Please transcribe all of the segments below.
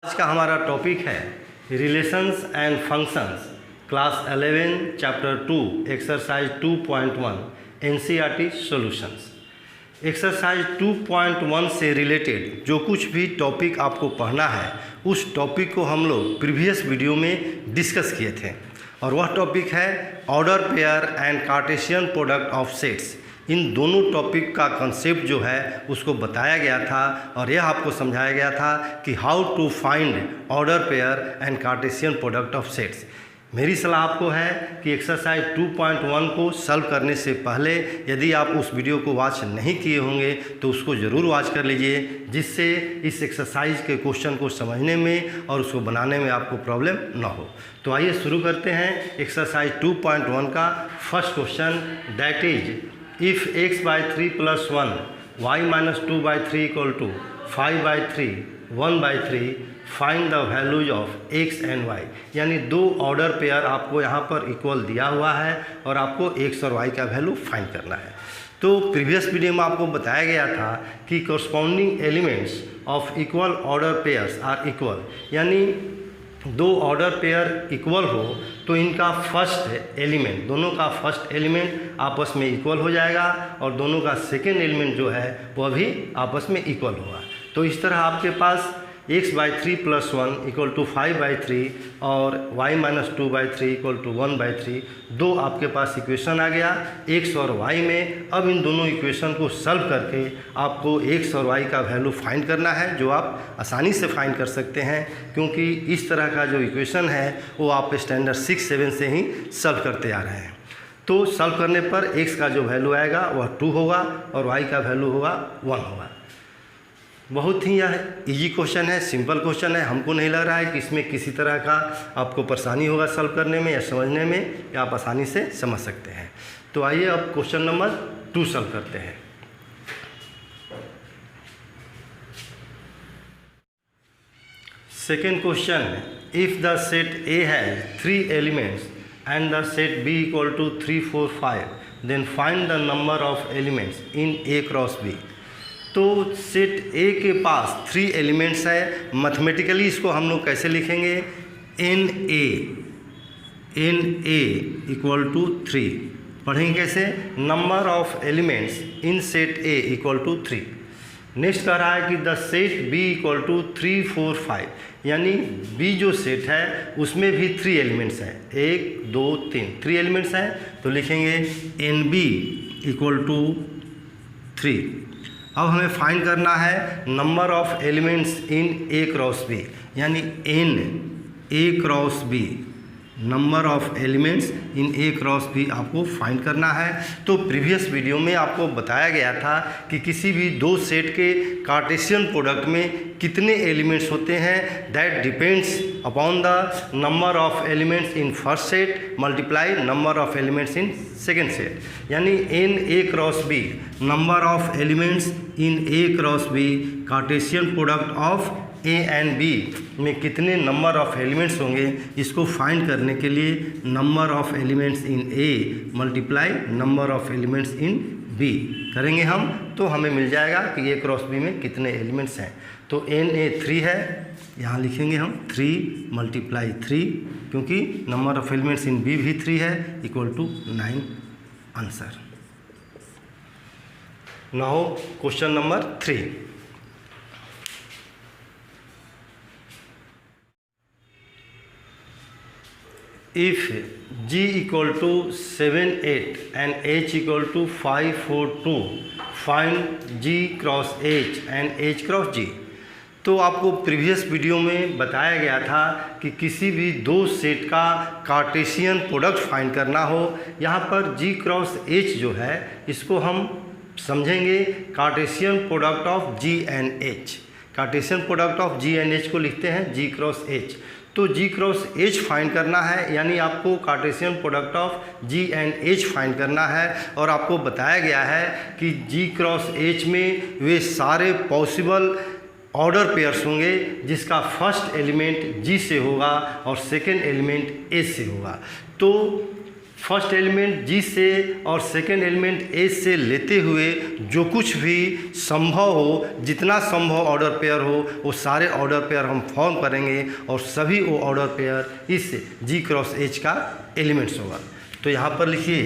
आज का हमारा टॉपिक है relations and functions, class 11 chapter 2 exercise 2.1 NCERT solutions. Exercise 2.1 से रिलेटेड जो कुछ भी टॉपिक आपको पढ़ना है उस टॉपिक को हम लोग प्रीवियस वीडियो में डिस्कस किए थे और वह टॉपिक है order pair and Cartesian product of sets. इन दोनों टॉपिक का कंसेप्ट जो है उसको बताया गया था और यह आपको समझाया गया था कि how to find order pair and Cartesian product of sets. मेरी सलाह आपको है कि एक्सरसाइज 2.1 को सॉल्व करने से पहले यदि आप उस वीडियो को वॉच नहीं किए होंगे तो उसको ज़रूर वॉच कर लीजिए, जिससे इस एक्सरसाइज के क्वेश्चन को समझने में और उसको बनाने में आपको प्रॉब्लम ना हो। तो आइए शुरू करते हैं एक्सरसाइज 2.1 का first question, that is if x by 3 plus 1 y minus 2 by 3 equal to 5 by 3 1 by 3 find the values of x and y। यानी दो ऑर्डर पेयर आपको यहाँ पर इक्वल दिया हुआ है और आपको x और y का वैल्यू फाइंड करना है। तो प्रीवियस वीडियो में आपको बताया गया था कि corresponding elements of equal order pairs are equal, यानी दो ऑर्डर पेयर इक्वल हो तो इनका फर्स्ट एलिमेंट, दोनों का फर्स्ट एलिमेंट आपस में इक्वल हो जाएगा और दोनों का सेकेंड एलिमेंट जो है वह भी आपस में इक्वल होगा। तो इस तरह आपके पास x by 3 plus 1 equal to 5 by 3 और y minus 2 by 3 equal to 1 by 3 दो आपके पास इक्वेशन आ गया x और y में। अब इन दोनों इक्वेशन को सॉल्व करके आपको x और y का वैल्यू फाइंड करना है, जो आप आसानी से फाइंड कर सकते हैं क्योंकि इस तरह का जो इक्वेशन है वो आप स्टैंडर्ड 6-7 से ही सॉल्व करते आ रहे हैं। तो सॉल्व करने पर x का जो वैल्यू आएगा वह 2 होगा और y का वैल्यू होगा 1 होगा। बहुत ही यह इजी क्वेश्चन है, सिंपल क्वेश्चन है। हमको नहीं लग रहा है कि इसमें किसी तरह का आपको परेशानी होगा सॉल्व करने में या समझने में, या आप आसानी से समझ सकते हैं। तो आइए अब क्वेश्चन नंबर 2 सॉल्व करते हैं। Second question, if the set A has 3 elements and the set B equal to 3, 4, 5 then find the number of elements in A cross B. तो सेट ए के पास 3 एलिमेंट्स है। मैथमेटिकली इसको हम लोग कैसे लिखेंगे, एन ए इक्वल टू 3। पढ़ेंगे कैसे, number of elements in set A equal to 3। Next कह रहा है कि the set B equal to 3, 4, 5, यानी बी जो सेट है उसमें भी 3 एलिमेंट्स हैं, 1, 2, 3 एलिमेंट्स हैं। तो लिखेंगे एन बी इक्वल टू 3। अब हमें फाइंड करना है number of elements in A cross B, यानी N A cross B, number of elements in A cross B आपको फाइंड करना है। तो प्रीवियस वीडियो में आपको बताया गया था कि किसी भी दो सेट के कार्टेशियन प्रोडक्ट में कितने एलिमेंट्स होते हैं, that depends upon the number of elements in first set multiply number of elements in second set. यानी N A cross B, number of elements in A cross B, Cartesian product of A and B में कितने number of elements होंगे, इसको find करने के लिए number of elements in A multiply number of elements in B करेंगे हम, तो हमें मिल जाएगा कि ए क्रॉस बी में कितने एलिमेंट्स हैं। तो एन ए 3 है, यहाँ लिखेंगे हम 3 मल्टीप्लाई 3, क्योंकि number of elements in B भी 3 है, equal to 9 answer. Now question number 3, if g equal to 7, 8 and h equal to 5, 4, 2 find g cross h and h cross g। तो आपको प्रीवियस वीडियो में बताया गया था कि किसी भी दो सेट का कार्टेशियन प्रोडक्ट फाइंड करना हो, यहाँ पर g क्रॉस h जो है इसको हम समझेंगे Cartesian product of g and h। Cartesian product of g and h को लिखते हैं g क्रॉस h। तो g क्रॉस h फाइंड करना है, यानी आपको Cartesian product of g and h find करना है। और आपको बताया गया है कि g क्रॉस h में वे सारे पॉसिबल ऑर्डर पेयर्स होंगे जिसका फर्स्ट एलिमेंट g से होगा और सेकेंड एलिमेंट h से होगा। तो फर्स्ट एलिमेंट जी से और सेकेंड एलिमेंट एच से लेते हुए जो कुछ भी संभव हो, जितना संभव ऑर्डर पेयर हो, वो सारे ऑर्डर पेयर हम फॉर्म करेंगे और सभी वो ऑर्डर पेयर इस जी क्रॉस एच का एलिमेंट्स होगा। तो यहाँ पर लिखिए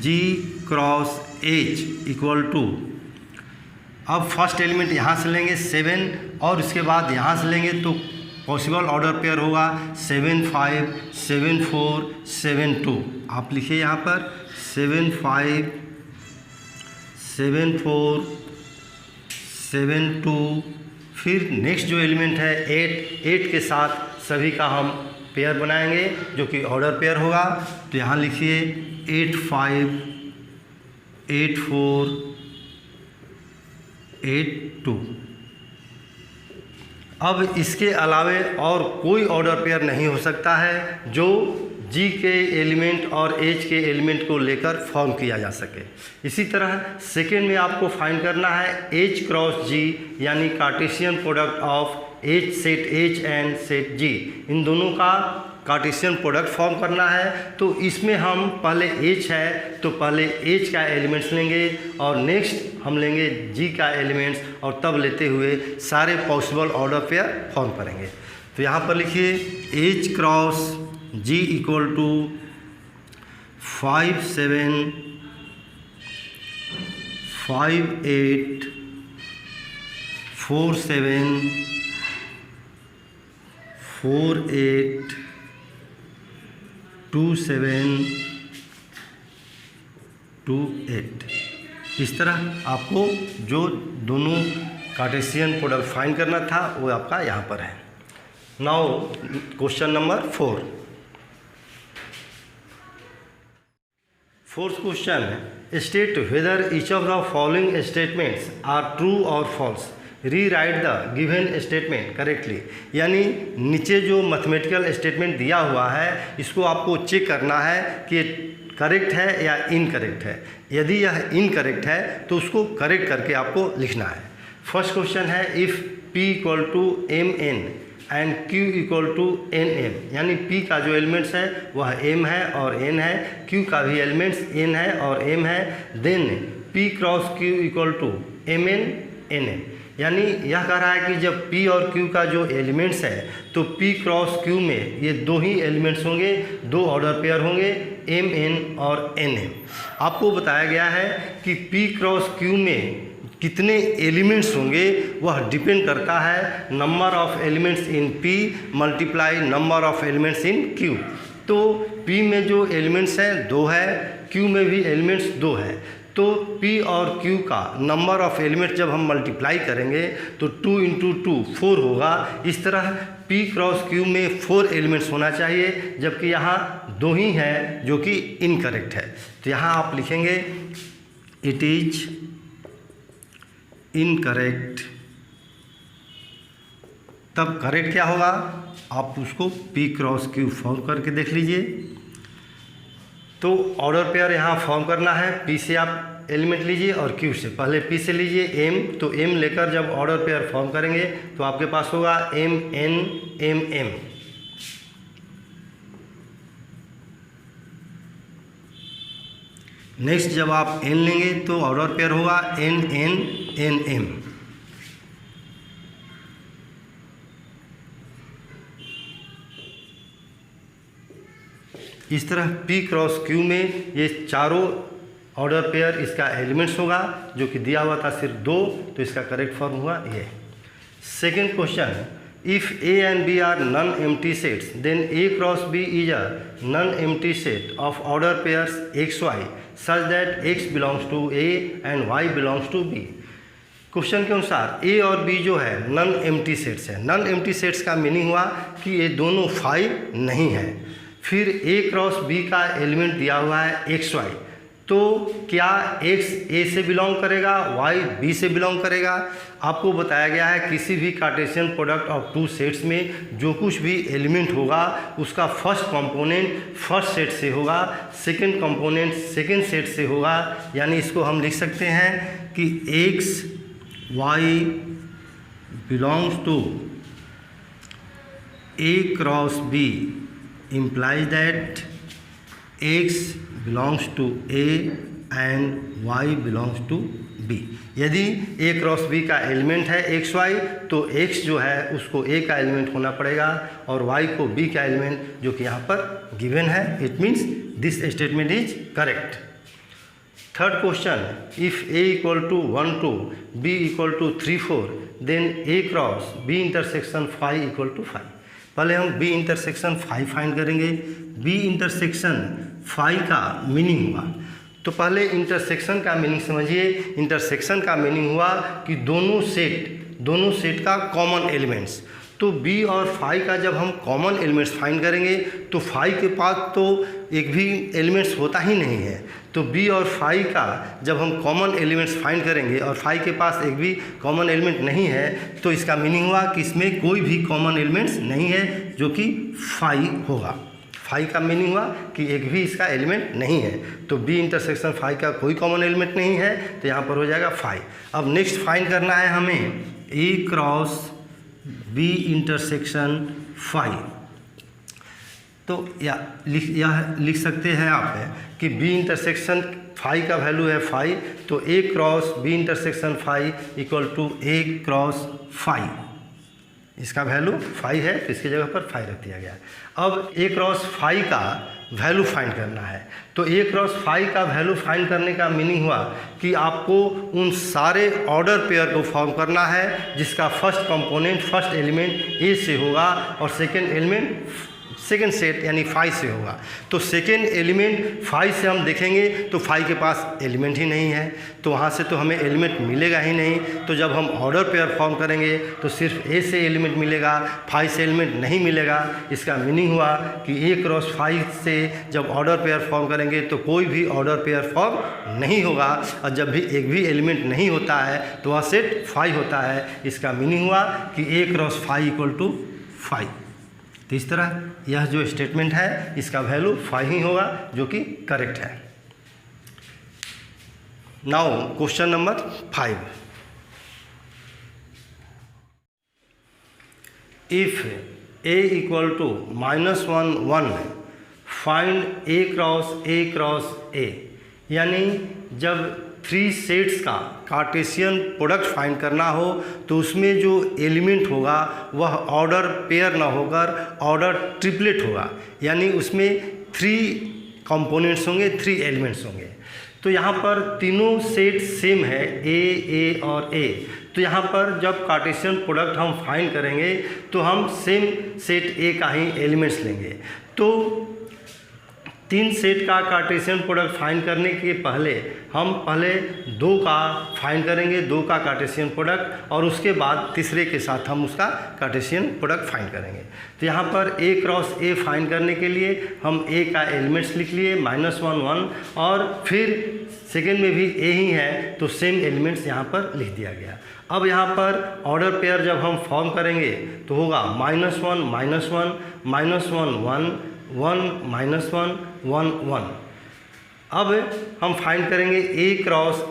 जी क्रॉस एच इक्वल टू, अब फर्स्ट एलिमेंट यहाँ से लेंगे 7 और उसके बाद यहाँ से लेंगे तो पॉसिबल ऑर्डर पेयर होगा 7 5 7 4 7 2। आप लिखिए यहाँ पर 7 5 7 4 7 2। फिर नेक्स्ट जो एलिमेंट है 8 के साथ सभी का हम पेयर बनाएंगे जो कि ऑर्डर पेयर होगा। तो यहाँ लिखिए 8 5 8 4 8 2। अब इसके अलावे और कोई ऑर्डर पेयर नहीं हो सकता है जो जी के एलिमेंट और एच के एलिमेंट को लेकर फॉर्म किया जा सके। इसी तरह सेकेंड में आपको फाइंड करना है एच क्रॉस जी, यानी Cartesian product of H set H and set G, इन दोनों का कार्टेशियन प्रोडक्ट फॉर्म करना है। तो इसमें हम पहले एच है तो पहले एच का एलिमेंट्स लेंगे और नेक्स्ट हम लेंगे जी का एलिमेंट्स और तब लेते हुए सारे पॉसिबल ऑर्डर पेयर फॉर्म करेंगे। तो यहाँ पर लिखिए H cross G equal to 5 7 5 8 4 7 4 8 2 7 2 8। इस तरह आपको जो दोनों कार्टेशियन प्रोडक्ट फाइंड करना था वो आपका यहाँ पर है। Now question number 4। Fourth question, state whether each of the following statements are true और false, rewrite the given statement correctly. यानी नीचे जो मैथमेटिकल स्टेटमेंट दिया हुआ है इसको आपको चेक करना है कि करेक्ट है या इनकरेक्ट है। यदि यह इनकरेक्ट है तो उसको करेक्ट करके आपको लिखना है। फर्स्ट क्वेश्चन है if P equal to M N and Q equal to N M, यानी P का जो एलिमेंट्स है वह m है और n है, Q का भी एलिमेंट्स n है और m है, then P cross Q equal to M N N M. यानी यह कह रहा है कि जब P और Q का जो एलिमेंट्स है तो P क्रॉस Q में ये दो ही एलिमेंट्स होंगे, दो ऑर्डर पेयर होंगे एम एन और एन एम। आपको बताया गया है कि P क्रॉस Q में कितने एलिमेंट्स होंगे वह डिपेंड करता है number of elements in P multiply number of elements in Q। तो P में जो एलिमेंट्स हैं 2 है, Q में भी एलिमेंट्स 2 है। तो P और Q का नंबर ऑफ एलिमेंट्स जब हम मल्टीप्लाई करेंगे तो 2 × 2 4 होगा। इस तरह P क्रॉस Q में 4 एलिमेंट्स होना चाहिए, जबकि यहाँ 2 ही हैं जो कि इनकरेक्ट है। तो यहाँ आप लिखेंगे इट इज इनकरेक्ट, तब करेक्ट क्या होगा आप उसको P क्रॉस Q फॉर्म करके देख लीजिए। तो ऑर्डर पेयर यहाँ फॉर्म करना है, P से आप एलिमेंट लीजिए और Q से, पहले P से लीजिए M, तो M लेकर जब ऑर्डर पेयर फॉर्म करेंगे तो आपके पास होगा M N M M। Next जब आप N लेंगे तो ऑर्डर पेयर होगा N N N M। इस तरह P क्रॉस Q में ये चारों ऑर्डर पेयर इसका एलिमेंट्स होगा, जो कि दिया हुआ था सिर्फ 2, तो इसका करेक्ट फॉर्म हुआ ये। Second question, if A and B are non-empty sets, then A cross B is a non-empty set of order pairs XY such that X belongs to A and Y belongs to B। Question के अनुसार A और B जो है non empty sets है। Non empty sets का meaning हुआ कि ये दोनों 5 नहीं है। फिर A क्रॉस B का एलिमेंट दिया हुआ है XY, तो क्या X A से बिलोंग करेगा, Y B से बिलोंग करेगा। आपको बताया गया है किसी भी कार्टेशियन प्रोडक्ट ऑफ 2 सेट्स में जो कुछ भी एलिमेंट होगा उसका फर्स्ट कंपोनेंट फर्स्ट सेट से होगा, सेकंड कंपोनेंट सेकंड सेट से होगा। यानी इसको हम लिख सकते हैं कि X Y belongs to A cross B implies that X belongs to A and Y belongs to B. यदि ए क्रॉस बी का एलिमेंट है एक्स वाई, तो एक्स जो है उसको ए का एलिमेंट होना पड़ेगा और वाई को बी का एलिमेंट, जो कि यहाँ पर गिवन है। It means this statement is correct. Third question, if A equal to 1 2 B equal to 3 4 then A cross B intersection phi equal to 5। पहले हम बी इंटरसेक्शन फाई फाइंड करेंगे। बी इंटरसेक्शन फाई का meaning हुआ, तो पहले intersection का meaning समझिए। Intersection का मीनिंग हुआ कि दोनों सेट का कॉमन एलिमेंट्स। तो बी और फाई का जब हम कॉमन एलिमेंट्स फाइंड करेंगे तो फाई के पास तो एक भी एलिमेंट्स होता ही नहीं है। तो बी और फाई का जब हम कॉमन एलिमेंट्स फाइंड करेंगे और फाई के पास एक भी कॉमन एलिमेंट नहीं है, तो इसका मीनिंग हुआ कि इसमें कोई भी कॉमन एलिमेंट्स नहीं है, जो कि फाई होगा। फाई का मीनिंग हुआ कि एक भी इसका एलिमेंट नहीं है। तो बी इंटरसेक्शन फाई का कोई कॉमन एलिमेंट नहीं है, तो यहाँ पर हो जाएगा फाई। अब नेक्स्ट फाइंड करना है हमें A cross B intersection phi. तो यह लिख सकते हैं आप कि बी इंटरसेक्शन फाई का वैल्यू है फाई, तो A cross B intersection phi equal to A cross phi. इसका वैल्यू फाई है, तो इसकी जगह पर फाई रख दिया गया। अब ए क्रॉस फाई का वैल्यू फाइंड करना है। तो ए क्रॉस फाई का वैल्यू फाइंड करने का मीनिंग हुआ कि आपको उन सारे ऑर्डर पेयर को फॉर्म करना है जिसका फर्स्ट कंपोनेंट फर्स्ट एलिमेंट ए से होगा और सेकेंड एलिमेंट सेकेंड सेट यानी फाई से होगा। तो सेकेंड एलिमेंट फाई से हम देखेंगे तो फाई के पास एलिमेंट ही नहीं है, तो वहाँ से तो हमें एलिमेंट मिलेगा ही नहीं। तो जब हम ऑर्डर पेयर फॉर्म करेंगे तो सिर्फ ए से एलिमेंट मिलेगा, फाई से एलिमेंट नहीं मिलेगा। इसका मीनिंग हुआ कि ए क्रॉस फाई से जब ऑर्डर पेयर फॉर्म करेंगे तो कोई भी ऑर्डर पेयर फॉर्म नहीं होगा, और जब भी एक भी एलिमेंट नहीं होता है तो वह सेट फाई होता है। इसका मीनिंग हुआ कि A cross phi equal to phi. तो इस तरह यह जो स्टेटमेंट है इसका वैल्यू फाई ही होगा, जो कि करेक्ट है। Now question number 5, if A equal to -1 1 find A cross A. यानी जब 3 सेट्स का कार्टेशियन प्रोडक्ट फाइंड करना हो तो उसमें जो एलिमेंट होगा वह ऑर्डर पेयर ना होकर ऑर्डर ट्रिपलेट होगा, यानी उसमें 3 कंपोनेंट्स होंगे, 3 एलिमेंट्स होंगे। तो यहाँ पर तीनों सेट सेम है, ए और ए। तो यहाँ पर जब कार्टेशियन प्रोडक्ट हम फाइंड करेंगे तो हम सेम सेट ए का ही एलिमेंट्स लेंगे। तो 3 सेट का कार्टेशियन प्रोडक्ट फाइंड करने के पहले हम पहले 2 का फाइंड करेंगे, 2 का कार्टेशियन प्रोडक्ट, और उसके बाद तीसरे के साथ हम उसका कार्टेशियन प्रोडक्ट फाइंड करेंगे। तो यहाँ पर ए क्रॉस ए फाइंड करने के लिए हम ए का एलिमेंट्स लिख लिए -1 1, और फिर सेकेंड में भी ए ही है तो सेम एलिमेंट्स यहाँ पर लिख दिया गया। अब यहाँ पर ऑर्डर पेयर जब हम फॉर्म करेंगे तो होगा -1 -1 -1 1 1 -1 1 1। अब हम फाइंड करेंगे ए क्रॉस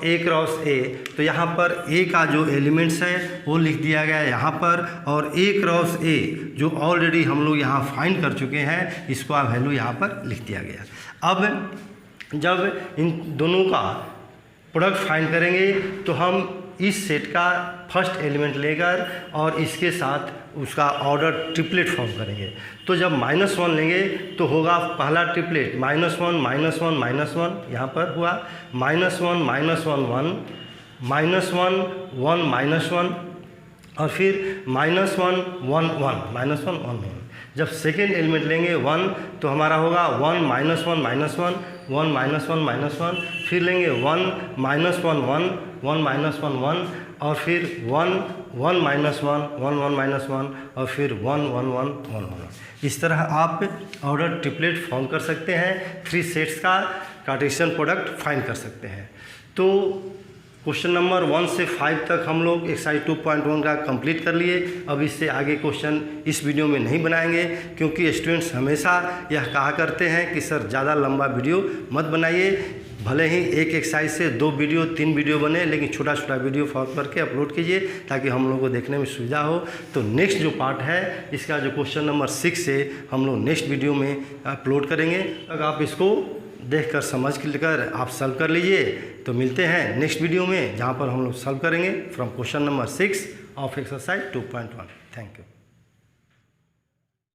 ए। तो यहाँ पर ए का जो एलिमेंट्स है वो लिख दिया गया है यहाँ पर, और ए क्रॉस ए जो ऑलरेडी हम लोग यहाँ फाइंड कर चुके हैं इसका वैल्यू यहाँ पर लिख दिया गया। अब जब इन दोनों का प्रोडक्ट फाइंड करेंगे तो हम इस सेट का फर्स्ट एलिमेंट लेकर और इसके साथ उसका ऑर्डर ट्रिपलेट फॉर्म करेंगे। तो जब -1 लेंगे तो होगा पहला ट्रिपलेट -1 -1 -1, यहाँ पर हुआ -1 -1 1 -1 1 -1, और फिर -1 1 1 1 1। जब सेकेंड एलिमेंट लेंगे 1 तो हमारा होगा 1 -1 -1 1 -1 -1, फिर लेंगे 1 -1 1 1 -1 1, और फिर 1 1 -1 1 1 -1, और फिर 1 1 1 1 1। इस तरह आप ऑर्डर ट्रिपलेट फॉर्म कर सकते हैं, 3 सेट्स का कार्टेशियन प्रोडक्ट फाइंड कर सकते हैं। तो क्वेश्चन नंबर 1 से 5 तक हम लोग एक्सरसाइज 2.1 का कंप्लीट कर लिए। अब इससे आगे क्वेश्चन इस वीडियो में नहीं बनाएंगे, क्योंकि स्टूडेंट्स हमेशा यह कहा करते हैं कि सर ज़्यादा लंबा वीडियो मत बनाइए। भले ही एक एक्सरसाइज से 2 वीडियो 3 वीडियो बने, लेकिन छोटा छोटा वीडियो फॉर्म करके अपलोड कीजिए ताकि हम लोगों को देखने में सुविधा हो। तो नेक्स्ट जो पार्ट है इसका जो क्वेश्चन नंबर 6 से हम लोग नेक्स्ट वीडियो में अपलोड करेंगे। तक आप इसको देख कर समझ कर आप सॉल्व कर लीजिए। तो मिलते हैं नेक्स्ट वीडियो में, जहाँ पर हम लोग सॉल्व करेंगे from question number 6 of exercise 2.1। Thank you.